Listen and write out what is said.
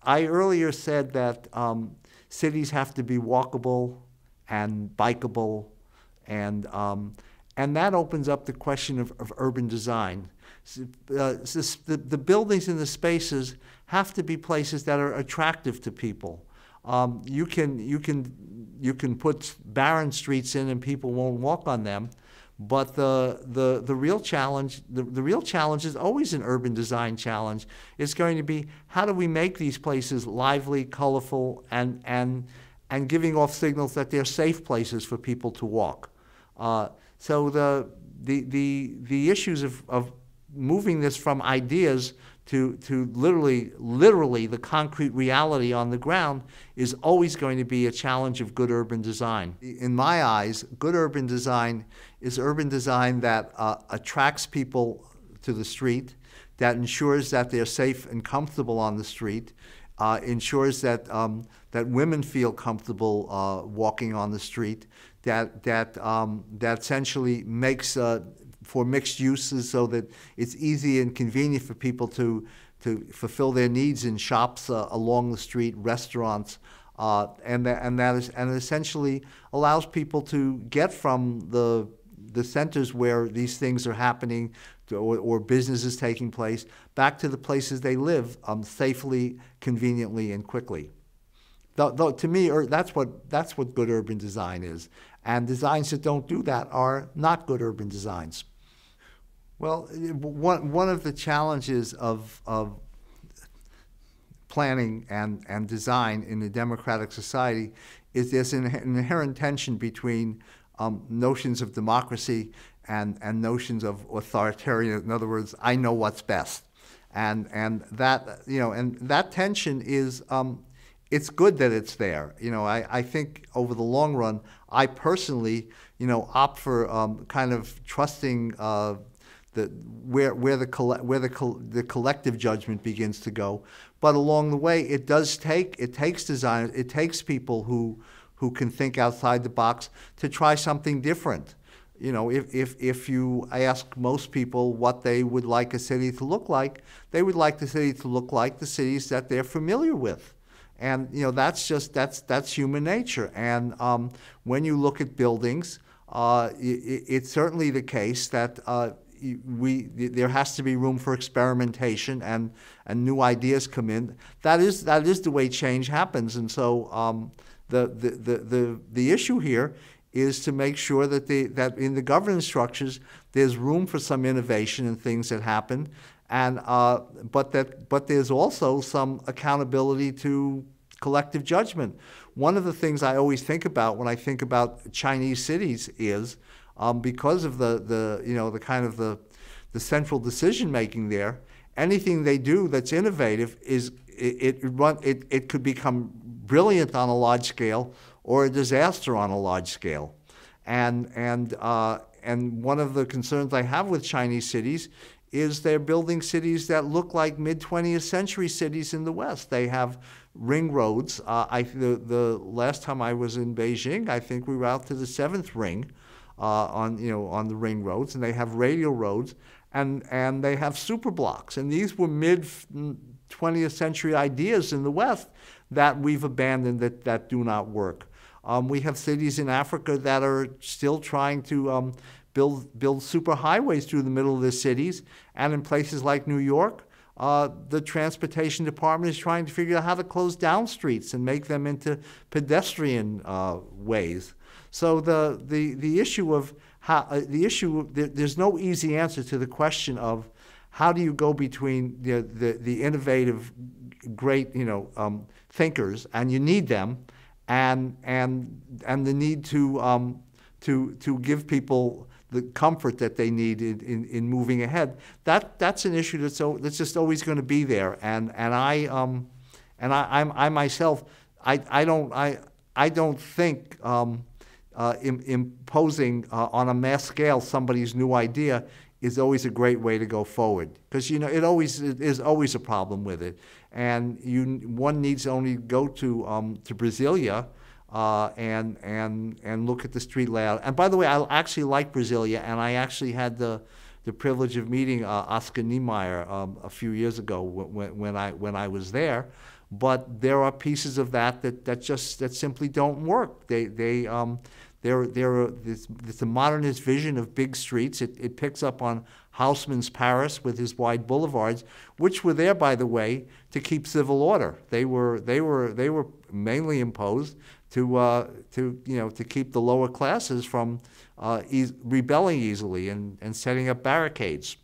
I earlier said that cities have to be walkable and bikeable, and that opens up the question of urban design. The buildings and the spaces have to be places that are attractive to people. You can put barren streets in and people won't walk on them, but the real challenge is always an urban design challenge. It's going to be, how do we make these places lively, colorful, and giving off signals that they're safe places for people to walk. So the issues of moving this from ideas to literally the concrete reality on the ground is always going to be a challenge of good urban design. In my eyes, good urban design is urban design that attracts people to the street, that ensures that they're safe and comfortable on the street, ensures that women feel comfortable walking on the street, that essentially makes for mixed uses so that it's easy and convenient for people to fulfill their needs in shops along the street, restaurants, and essentially allows people to get from the centers where these things are happening or business is taking place back to the places they live safely, conveniently, and quickly. Though to me, that's what good urban design is. And designs that don't do that are not good urban designs. Well, one of the challenges of planning and design in a democratic society is there's an inherent tension between notions of democracy and notions of authoritarian. In other words, I know what's best, and that tension is. It's good that it's there. I think over the long run, I personally, opt for kind of trusting where the collective judgment begins to go. But along the way, it takes designers, it takes people who can think outside the box to try something different. If you ask most people what they would like a city to look like, they would like the city to look like the cities that they're familiar with. And that's human nature. And when you look at buildings, it's certainly the case that there has to be room for experimentation and new ideas come in. That is the way change happens. And so the issue here is to make sure that that in the governance structures there's room for some innovation and things that happen. And but there's also some accountability to collective judgment. One of the things I always think about when I think about Chinese cities is because of the kind of the central decision making there. Anything they do that's innovative it could become brilliant on a large scale or a disaster on a large scale. And one of the concerns I have with Chinese cities is they're building cities that look like mid-20th century cities in the West. They have ring roads. The last time I was in Beijing, I think we were out to the 7th ring on the ring roads, and they have radial roads, and they have super blocks. And these were mid-20th century ideas in the West that we've abandoned that do not work. We have cities in Africa that are still trying to build super highways through the middle of the cities, and in places like New York, the transportation department is trying to figure out how to close down streets and make them into pedestrian ways. So the issue of there's no easy answer to the question of how do you go between the innovative, great thinkers, and you need them, and the need to give people the comfort that they need in moving ahead. That's an issue that's just always going to be there. And I myself, I don't think imposing on a mass scale somebody's new idea is always a great way to go forward, because is always a problem with it. And one needs to only go to Brasilia and look at the street layout. And by the way, I actually like Brasilia, and I actually had the the privilege of meeting Oscar Niemeyer a few years ago when I was there. But there are pieces of that simply don't work. It's a modernist vision of big streets. It picks up on Haussmann's Paris with his wide boulevards, which were there, by the way, to keep civil order. They were mainly imposed to keep the lower classes from rebelling easily and setting up barricades.